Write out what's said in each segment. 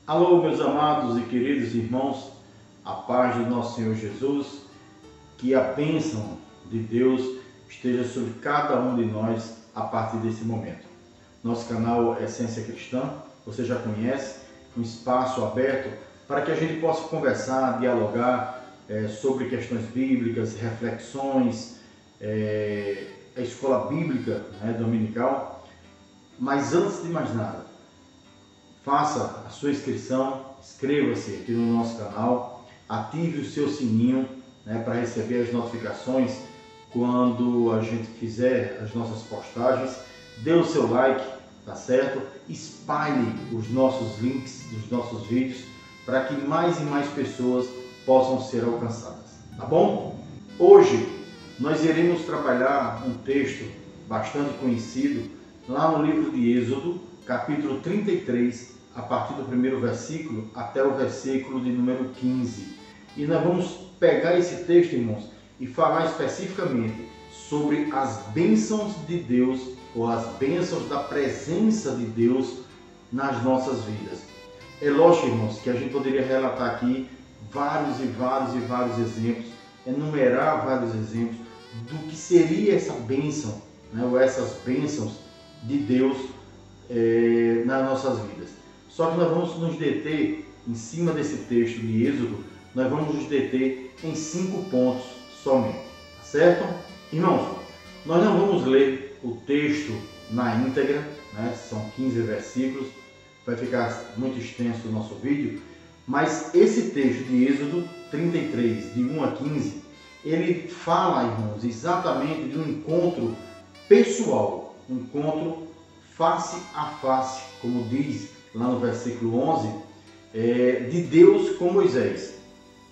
Alô, meus amados e queridos irmãos, a paz do nosso Senhor Jesus, que a bênção de Deus esteja sobre cada um de nós a partir desse momento. Nosso canal Essência Cristã, você já conhece, um espaço aberto para que a gente possa conversar, dialogar sobre questões bíblicas, reflexões, a escola bíblica dominical. Mas antes de mais nada, faça a sua inscrição, inscreva-se aqui no nosso canal, ative o seu sininho para receber as notificações quando a gente fizer as nossas postagens. Dê o seu like, tá certo? Espalhe os nossos links dos nossos vídeos para que mais e mais pessoas possam ser alcançadas, tá bom? Hoje nós iremos trabalhar um texto bastante conhecido lá no livro de Êxodo, capítulo 33, a partir do primeiro versículo até o versículo de número 15. E nós vamos pegar esse texto, irmãos, e falar especificamente sobre as bênçãos de Deus, ou as bênçãos da presença de Deus nas nossas vidas. É lógico, irmãos, que a gente poderia relatar aqui vários exemplos, enumerar vários exemplos do que seria essa bênção, ou essas bênçãos de Deus nas nossas vidas. Só que nós vamos nos deter em cima desse texto de Êxodo, nós vamos nos deter em 5 pontos somente, tá certo? Irmãos, nós não vamos ler o texto na íntegra, são 15 versículos, vai ficar muito extenso o nosso vídeo, mas esse texto de Êxodo 33, de 1 a 15, ele fala, irmãos, exatamente de um encontro pessoal, um encontro face a face, como diz lá no versículo 11, de Deus com Moisés.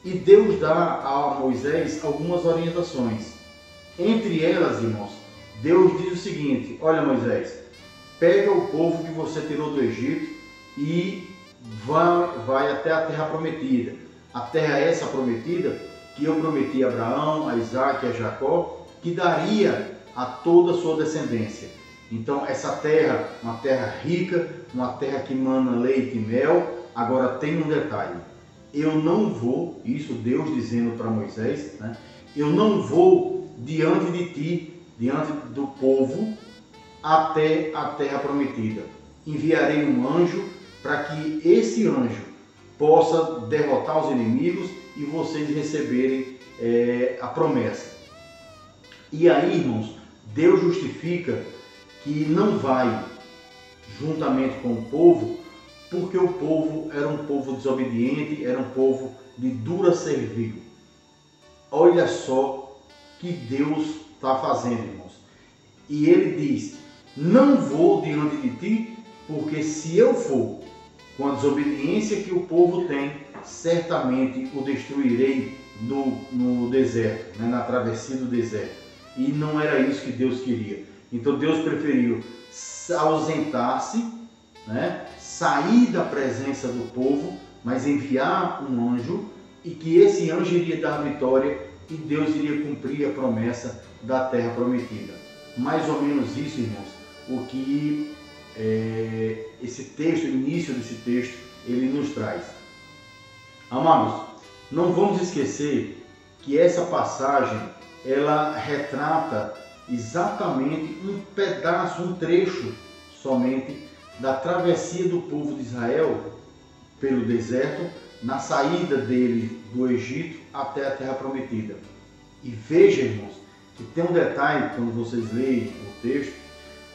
E Deus dá a Moisés algumas orientações. Entre elas, irmãos, Deus diz o seguinte: olha, Moisés, pega o povo que você tirou do Egito e vai até a terra prometida. A terra essa prometida que eu prometi a Abraão, a Isaac e a Jacó, que daria a toda a sua descendência. Então essa terra, uma terra rica, uma terra que mana leite e mel. Agora tem um detalhe: eu não vou, isso Deus dizendo para Moisés, eu não vou diante de ti, diante do povo, até a terra prometida. Enviarei um anjo para que esse anjo possa derrotar os inimigos e vocês receberem a promessa. E aí, irmãos, Deus justifica que não vai juntamente com o povo, porque o povo era um povo desobediente, era um povo de dura cervigo. Olha só que Deus está fazendo, irmãos. E ele diz: não vou diante de ti, porque se eu for com a desobediência que o povo tem, certamente o destruirei no deserto, na travessia do deserto. E não era isso que Deus queria. Então Deus preferiu ausentar-se, sair da presença do povo, mas enviar um anjo, e que esse anjo iria dar vitória e Deus iria cumprir a promessa da terra prometida. Mais ou menos isso, irmãos, o que esse texto, o início desse texto, ele nos traz. Amados, não vamos esquecer que essa passagem, ela retrata exatamente um pedaço, um trecho somente da travessia do povo de Israel pelo deserto, na saída dele do Egito até a terra prometida. E veja, irmãos, que tem um detalhe, quando vocês leem o texto,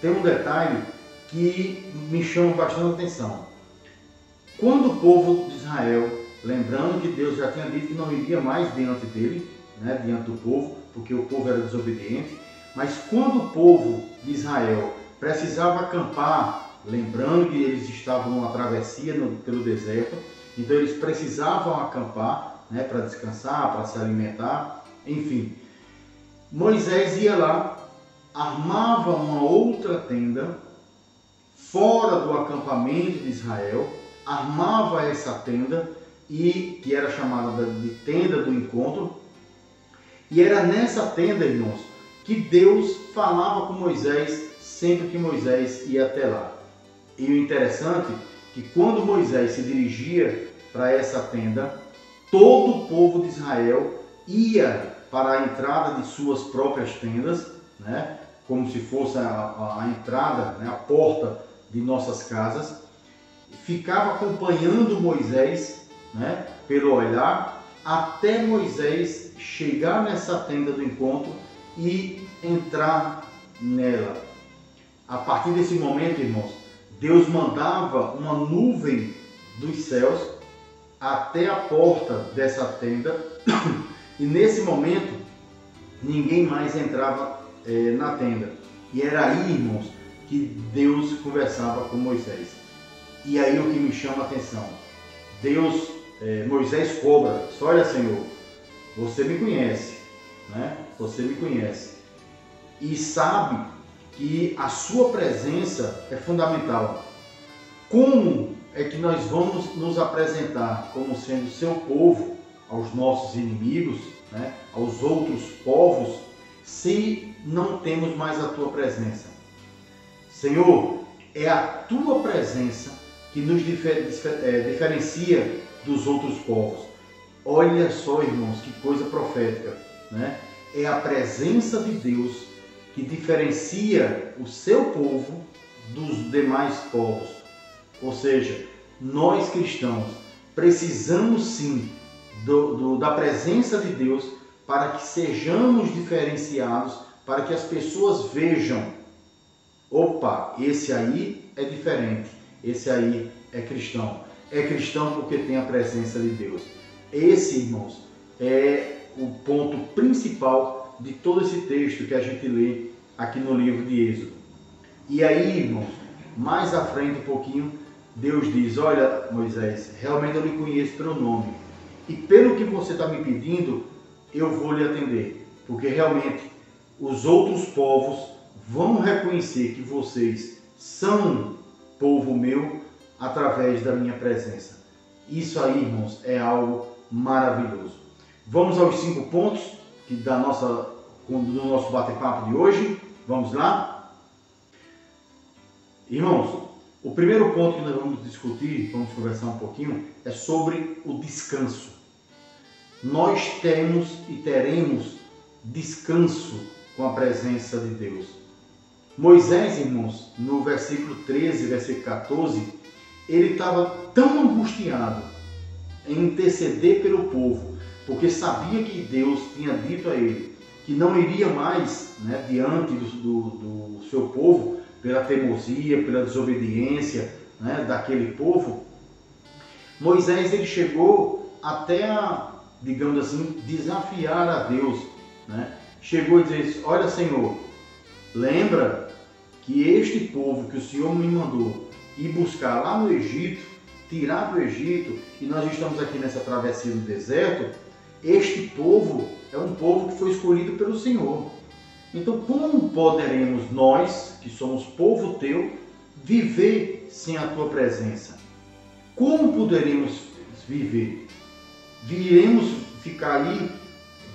tem um detalhe que me chama bastante atenção. Quando o povo de Israel, lembrando que Deus já tinha dito que não iria mais diante dele, diante do povo, porque o povo era desobediente, mas quando o povo de Israel precisava acampar, lembrando que eles estavam numa travessia pelo deserto, então eles precisavam acampar, para descansar, para se alimentar, enfim. Moisés ia lá, armava uma outra tenda fora do acampamento de Israel, armava essa tenda, que era chamada de tenda do encontro, e era nessa tenda, irmãos, que Deus falava com Moisés sempre que Moisés ia até lá. E o interessante que quando Moisés se dirigia para essa tenda, todo o povo de Israel ia para a entrada de suas próprias tendas, né? Como se fosse a entrada, né? A porta de nossas casas, ficava acompanhando Moisés, né? Pelo olhar, até Moisés chegar nessa tenda do encontro e entrar nela. A partir desse momento, irmãos, Deus mandava uma nuvem dos céus até a porta dessa tenda e nesse momento ninguém mais entrava na tenda. E era aí, irmãos, que Deus conversava com Moisés. E aí o que me chama a atenção, Moisés cobra, olha, Senhor, você me conhece, né? Você me conhece e sabe que a sua presença é fundamental. Como é que nós vamos nos apresentar como sendo seu povo aos nossos inimigos, né? Aos outros povos, se não temos mais a tua presença? Senhor, é a tua presença que nos diferencia dos outros povos. Olha só, irmãos, que coisa profética, né? É a presença de Deus que diferencia o seu povo dos demais povos. Ou seja, nós cristãos precisamos sim da presença de Deus para que sejamos diferenciados, para que as pessoas vejam: opa, esse aí é diferente, esse aí é cristão. É cristão porque tem a presença de Deus. Esse, irmãos, é o ponto principal de todo esse texto que a gente lê aqui no livro de Êxodo. E aí, irmãos, mais à frente um pouquinho, Deus diz: olha, Moisés, realmente eu lhe conheço pelo nome. E pelo que você está me pedindo, eu vou lhe atender. Porque realmente os outros povos vão reconhecer que vocês são povo meu através da minha presença. Isso aí, irmãos, é algo maravilhoso. Vamos aos 5 pontos do nosso bate-papo de hoje. Vamos lá? Irmãos, o primeiro ponto que nós vamos discutir, vamos conversar um pouquinho, é sobre o descanso. Nós temos e teremos descanso com a presença de Deus. Moisés, irmãos, no versículo 13, versículo 14, ele estava tão angustiado em interceder pelo povo, porque sabia que Deus tinha dito a ele que não iria mais, né, diante do seu povo, pela teimosia, pela desobediência, né, daquele povo. Moisés, ele chegou até a, digamos assim, desafiar a Deus, né? Chegou a dizer: olha, Senhor, lembra que este povo que o Senhor me mandou ir buscar lá no Egito, tirar do Egito, e nós estamos aqui nessa travessia do deserto, este povo é um povo que foi escolhido pelo Senhor. Então, como poderemos nós, que somos povo teu, viver sem a tua presença? Como poderemos viver? Viremos ficar aí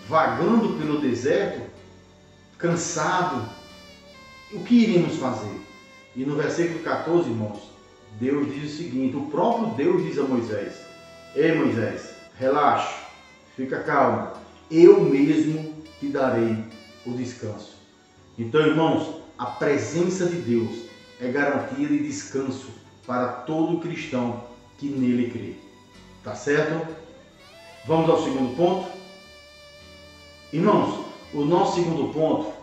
vagando pelo deserto, cansado? O que iremos fazer? E no versículo 14, irmãos, Deus diz o seguinte, o próprio Deus diz a Moisés: ei, Moisés, relaxe, fica calmo, eu mesmo te darei o descanso. Então, irmãos, a presença de Deus é garantia de descanso para todo cristão que nele crê. Tá certo? Vamos ao segundo ponto? Irmãos, o nosso segundo ponto,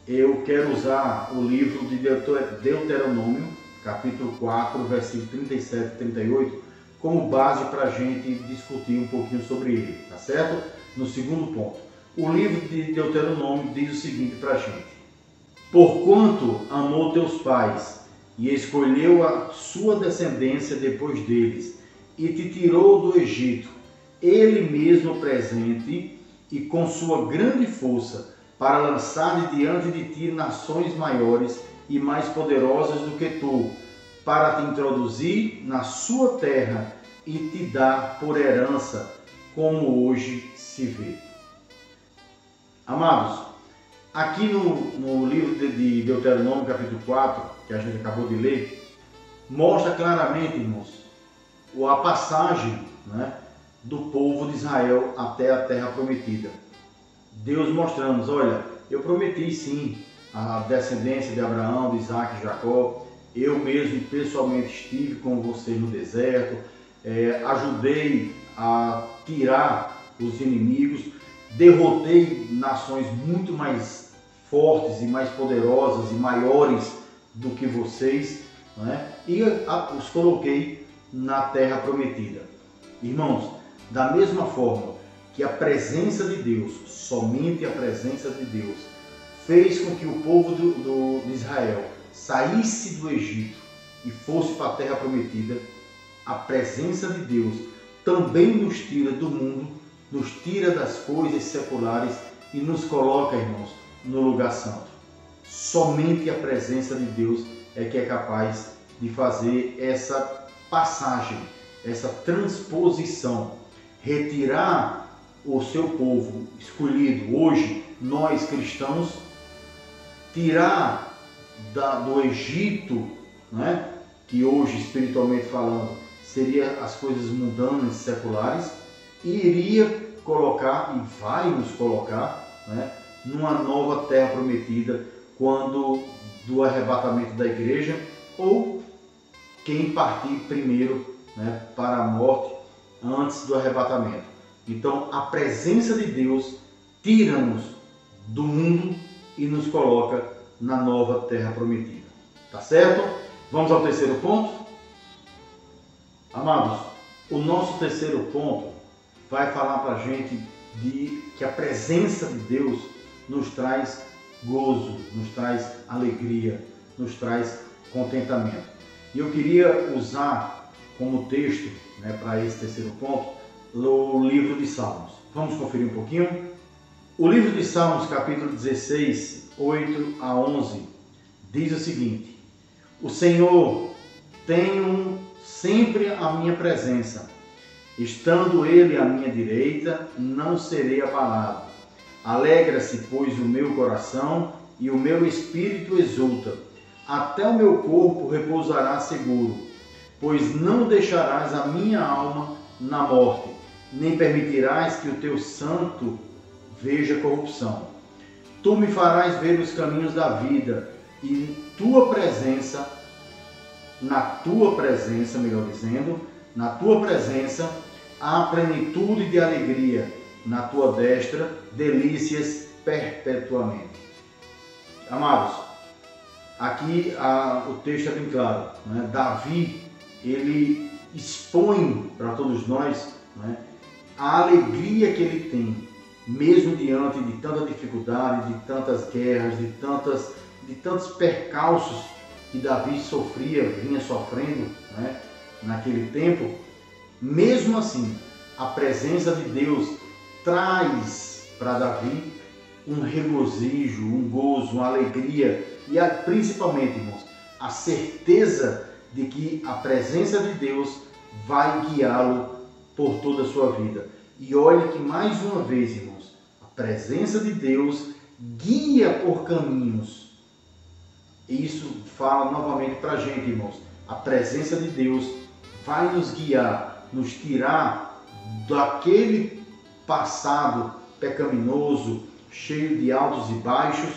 eu quero usar o livro de Deuteronômio, capítulo 4, versículo 37 e 38, como base para a gente discutir um pouquinho sobre ele, tá certo? No segundo ponto, o livro de Deuteronômio diz o seguinte para a gente: porquanto amou teus pais e escolheu a sua descendência depois deles, e te tirou do Egito, ele mesmo presente e com sua grande força, para lançar de diante de ti nações maiores e mais poderosas do que tu, para te introduzir na sua terra e te dar por herança, como hoje se vê. Amados, aqui no livro de Deuteronômio, capítulo 4, que a gente acabou de ler, mostra claramente, irmãos, a passagem, né, do povo de Israel até a terra prometida. Deus mostrando, olha, eu prometi sim a descendência de Abraão, de Isaac e Jacó. Eu mesmo pessoalmente estive com você no deserto, ajudei a tirar os inimigos, derrotei nações muito mais fortes e mais poderosas e maiores do que vocês, né? E os coloquei na terra prometida. Irmãos, da mesma forma que a presença de Deus, somente a presença de Deus, fez com que o povo de Israel saísse do Egito e fosse para a terra prometida, a presença de Deus também nos tira do mundo, nos tira das coisas seculares e nos coloca, irmãos, no lugar santo. Somente a presença de Deus é que é capaz de fazer essa passagem, essa transposição, retirar o seu povo escolhido, hoje nós cristãos, tirar do Egito, né, que hoje espiritualmente falando seria as coisas mundanas e seculares, e iria colocar e vai nos colocar, né, numa nova terra prometida quando do arrebatamento da igreja, ou quem partir primeiro, né, para a morte antes do arrebatamento. Então a presença de Deus tira-nos do mundo e nos coloca na nova terra prometida. Tá certo? Vamos ao terceiro ponto? Amados, o nosso terceiro ponto vai falar para a gente de que a presença de Deus nos traz gozo, nos traz alegria, nos traz contentamento. E eu queria usar como texto, né, para esse terceiro ponto, o livro de Salmos. Vamos conferir um pouquinho? O livro de Salmos, capítulo 16, 8 a 11, diz o seguinte: o Senhor tem sempre a minha presença, estando Ele à minha direita, não serei abalado. Alegra-se, pois, o meu coração e o meu espírito exulta. Até o meu corpo repousará seguro, pois não deixarás a minha alma na morte, nem permitirás que o teu santo veja corrupção. Tu me farás ver os caminhos da vida, e na tua presença, melhor dizendo, na tua presença há plenitude de alegria, na tua destra delícias perpetuamente. Amados, aqui o texto é bem claro, né? Davi, ele expõe para todos nós, né, a alegria que ele tem, mesmo diante de tanta dificuldade, de tantas guerras, de tantos percalços que Davi vinha sofrendo, né, naquele tempo. Mesmo assim, a presença de Deus traz para Davi um regozijo, um gozo, uma alegria e principalmente, irmãos, a certeza de que a presença de Deus vai guiá-lo por toda a sua vida. E olhe que mais uma vez, irmãos, a presença de Deus guia por caminhos. Isso fala novamente para a gente, irmãos. A presença de Deus vai nos guiar, nos tirar daquele passado pecaminoso, cheio de altos e baixos,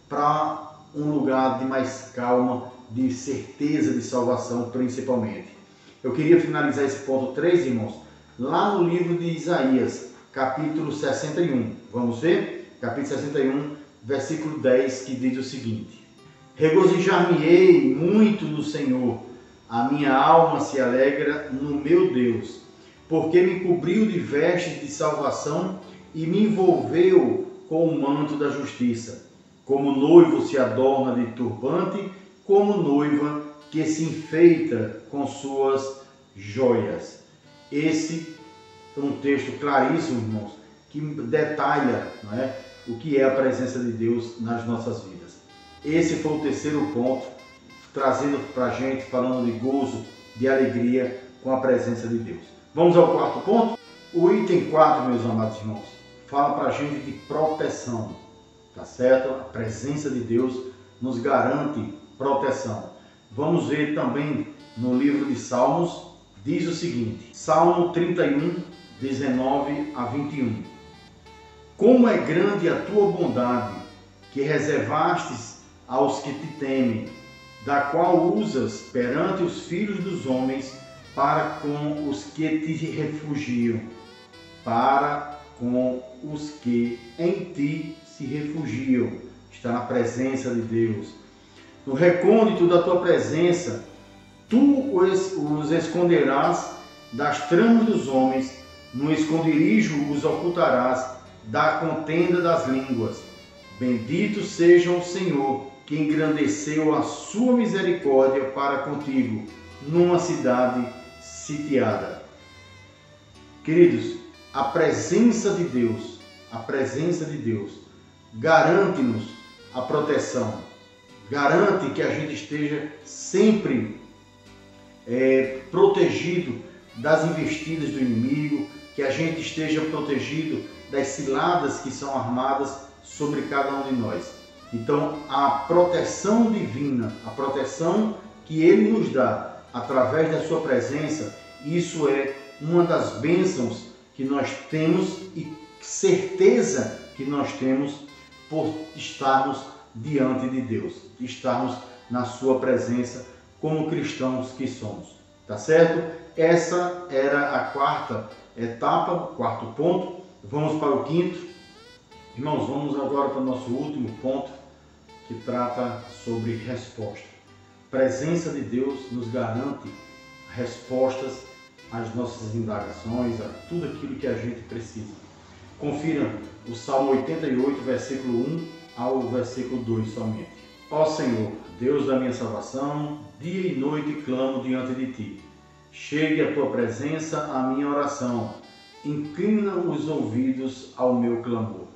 para um lugar de mais calma, de certeza de salvação principalmente. Eu queria finalizar esse ponto 3, irmãos, lá no livro de Isaías, capítulo 61. Vamos ver? Capítulo 61, versículo 10, que diz o seguinte: regozijar-me-ei muito no Senhor, a minha alma se alegra no meu Deus, porque me cobriu de vestes de salvação e me envolveu com o manto da justiça. Como noivo se adorna de turbante, como noiva que se enfeita com suas joias. Esse é um texto claríssimo, irmãos, que detalha, não é, o que é a presença de Deus nas nossas vidas. Esse foi o terceiro ponto, trazendo para a gente, falando de gozo, de alegria com a presença de Deus. Vamos ao quarto ponto? O item 4, meus amados irmãos, fala para a gente de proteção, tá certo? A presença de Deus nos garante proteção. Vamos ver também no livro de Salmos, diz o seguinte, Salmo 31, 19 a 21. Como é grande a tua bondade, que reservastes aos que te temem, da qual usas perante os filhos dos homens para com os que te refugiam, para com os que em ti se refugiam. Está na presença de Deus. No recôndito da tua presença, tu os esconderás das tramas dos homens, no esconderijo os ocultarás da contenda das línguas. Bendito seja o Senhor, que engrandeceu a sua misericórdia para contigo, numa cidade sitiada. Queridos, a presença de Deus garante-nos a proteção, garante que a gente esteja sempre protegido das investidas do inimigo, que a gente esteja protegido das ciladas que são armadas sobre cada um de nós. Então, a proteção divina, a proteção que Ele nos dá através da sua presença, isso é uma das bênçãos que nós temos e certeza que nós temos por estarmos diante de Deus, estarmos na sua presença como cristãos que somos. Tá certo? Essa era a quarta etapa, o quarto ponto. Vamos para o quinto. Irmãos, vamos agora para o nosso último ponto, que trata sobre resposta. A presença de Deus nos garante respostas às nossas indagações, a tudo aquilo que a gente precisa. Confira o Salmo 88, versículo 1 ao versículo 2 somente. Ó Senhor, Deus da minha salvação, dia e noite clamo diante de Ti. Chegue à Tua presença a minha oração. Inclina os ouvidos ao meu clamor.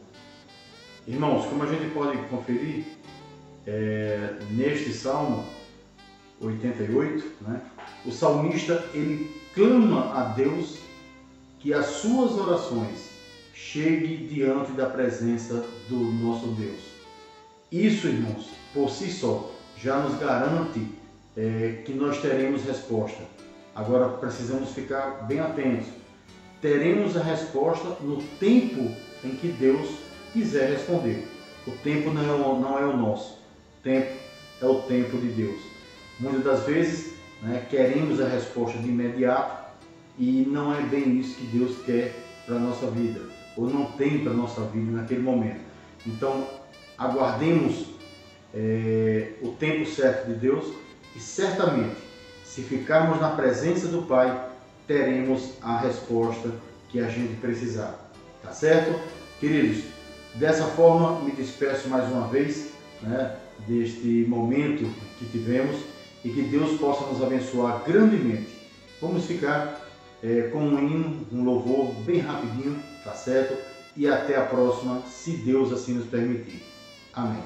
Irmãos, como a gente pode conferir, neste Salmo 88, o salmista ele clama a Deus que as suas orações cheguem diante da presença do nosso Deus. Isso, irmãos, por si só, já nos garante que nós teremos resposta. Agora precisamos ficar bem atentos. Teremos a resposta no tempo em que Deus quiser responder. O tempo não é o nosso. O tempo é o tempo de Deus. Muitas das vezes queremos a resposta de imediato e não é bem isso que Deus quer para a nossa vida, ou não tem para a nossa vida naquele momento. Então, aguardemos o tempo certo de Deus e certamente, se ficarmos na presença do Pai, teremos a resposta que a gente precisar. Tá certo? Queridos, dessa forma me despeço mais uma vez deste momento que tivemos e que Deus possa nos abençoar grandemente. Vamos ficar com um hino, um louvor bem rapidinho, tá certo? E até a próxima, se Deus assim nos permitir. Amém.